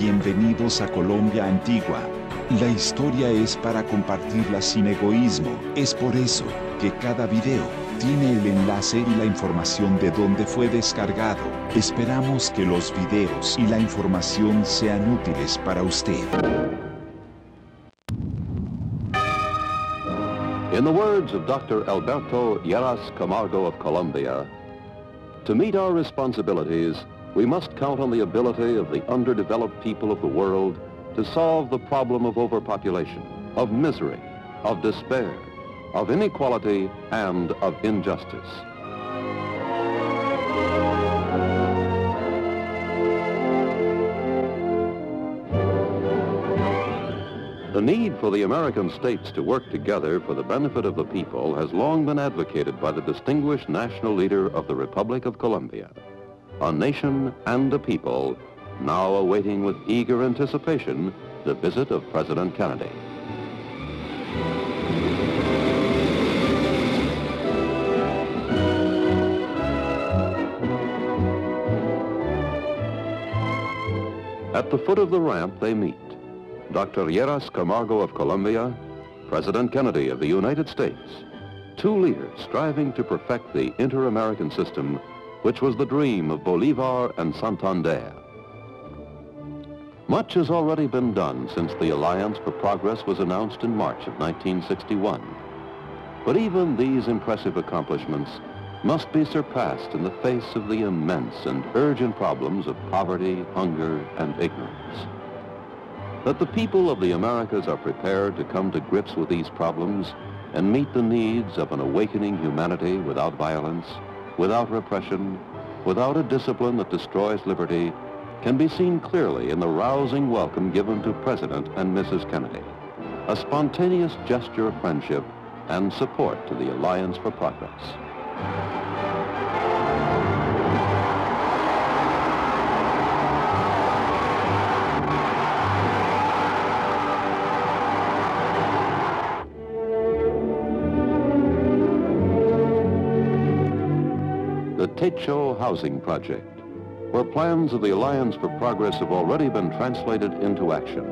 Bienvenidos a Colombia Antigua. La historia es para compartirla sin egoísmo. Es por eso que cada video tiene el enlace y la información de dónde fue descargado. Esperamos que los videos y la información sean útiles para usted. In the words of Dr. Alberto Lleras Camargo of Colombia, to meet our responsibilities, we must count on the ability of the underdeveloped people of the world to solve the problem of overpopulation, of misery, of despair, of inequality, and of injustice. The need for the American states to work together for the benefit of the people has long been advocated by the distinguished national leader of the Republic of Colombia, a nation and a people now awaiting with eager anticipation the visit of President Kennedy. At the foot of the ramp they meet. Dr. Lleras Camargo of Colombia, President Kennedy of the United States, two leaders striving to perfect the inter-American system, which was the dream of Bolivar and Santander. Much has already been done since the Alliance for Progress was announced in March of 1961. But even these impressive accomplishments must be surpassed in the face of the immense and urgent problems of poverty, hunger, and ignorance. That the people of the Americas are prepared to come to grips with these problems and meet the needs of an awakening humanity without violence, without repression, without a discipline that destroys liberty, can be seen clearly in the rousing welcome given to President and Mrs. Kennedy, a spontaneous gesture of friendship and support to the Alliance for Progress. The Techo Housing Project, where plans of the Alliance for Progress have already been translated into action.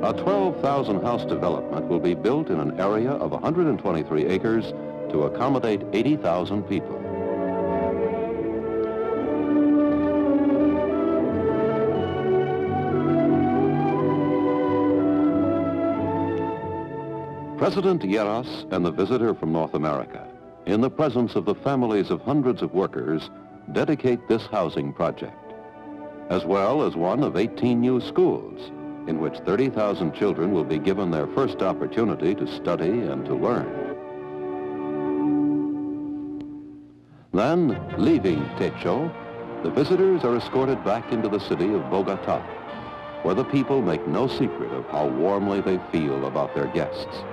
A 12,000 house development will be built in an area of 123 acres to accommodate 80,000 people. President Lleras and the visitor from North America, in the presence of the families of hundreds of workers, dedicate this housing project, as well as one of 18 new schools, in which 30,000 children will be given their first opportunity to study and to learn. Then, leaving Techo, the visitors are escorted back into the city of Bogota, where the people make no secret of how warmly they feel about their guests.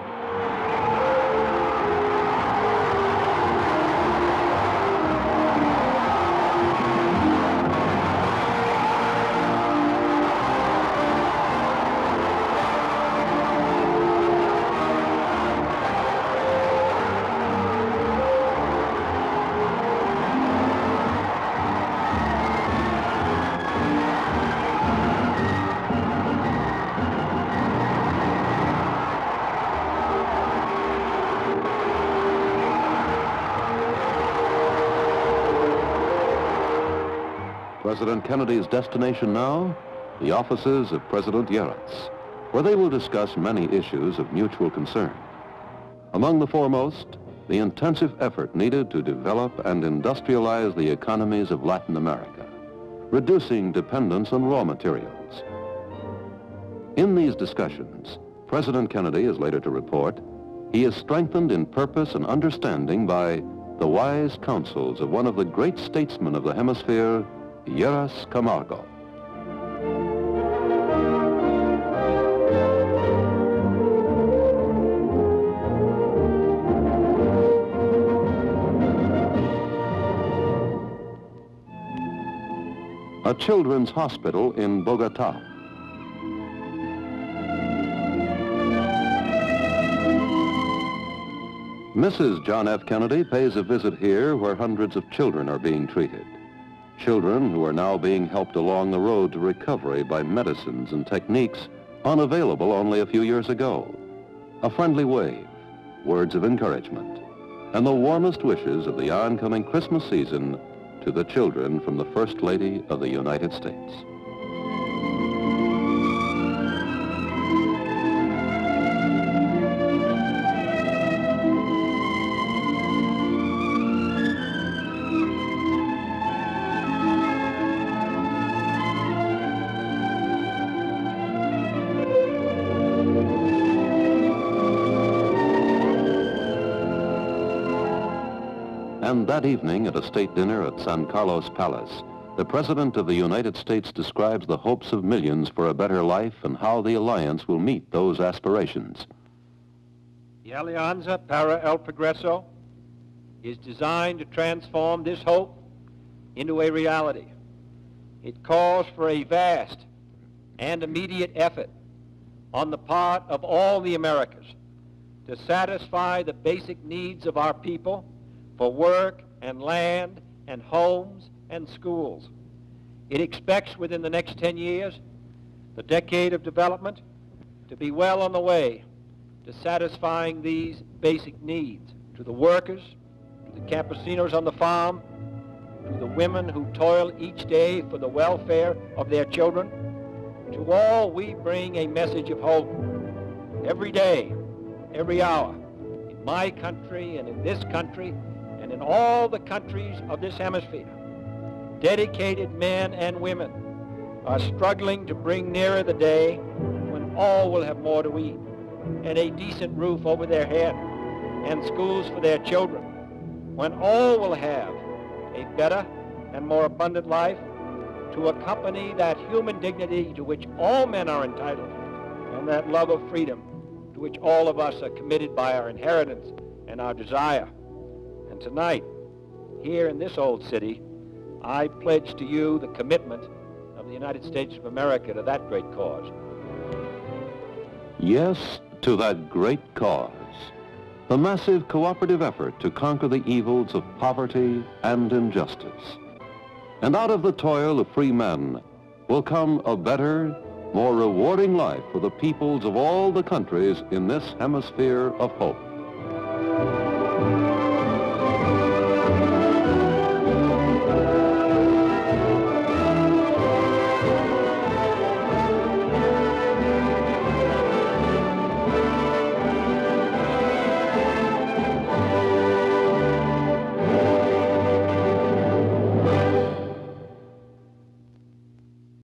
President Kennedy's destination now, the offices of President Lleras, where they will discuss many issues of mutual concern. Among the foremost, the intensive effort needed to develop and industrialize the economies of Latin America, reducing dependence on raw materials. In these discussions, President Kennedy is later to report, he is strengthened in purpose and understanding by the wise counsels of one of the great statesmen of the hemisphere, Lleras Camargo. A children's hospital in Bogota. Mrs. John F. Kennedy pays a visit here where hundreds of children are being treated. Children who are now being helped along the road to recovery by medicines and techniques unavailable only a few years ago. A friendly wave, words of encouragement, and the warmest wishes of the oncoming Christmas season to the children from the First Lady of the United States. And that evening at a state dinner at San Carlos Palace, the President of the United States describes the hopes of millions for a better life and how the Alliance will meet those aspirations. The Alianza para el Progreso is designed to transform this hope into a reality. It calls for a vast and immediate effort on the part of all the Americas to satisfy the basic needs of our people for work and land and homes and schools. It expects within the next 10 years, the decade of development, to be well on the way to satisfying these basic needs to the workers, to the campesinos on the farm, to the women who toil each day for the welfare of their children. To all we bring a message of hope every day, every hour, in my country and in this country, and in all the countries of this hemisphere. Dedicated men and women are struggling to bring nearer the day when all will have more to eat, and a decent roof over their head, and schools for their children, when all will have a better and more abundant life to accompany that human dignity to which all men are entitled, and that love of freedom to which all of us are committed by our inheritance and our desire. And tonight, here in this old city, I pledge to you the commitment of the United States of America to that great cause. Yes, to that great cause. The massive cooperative effort to conquer the evils of poverty and injustice. And out of the toil of free men will come a better, more rewarding life for the peoples of all the countries in this hemisphere of hope.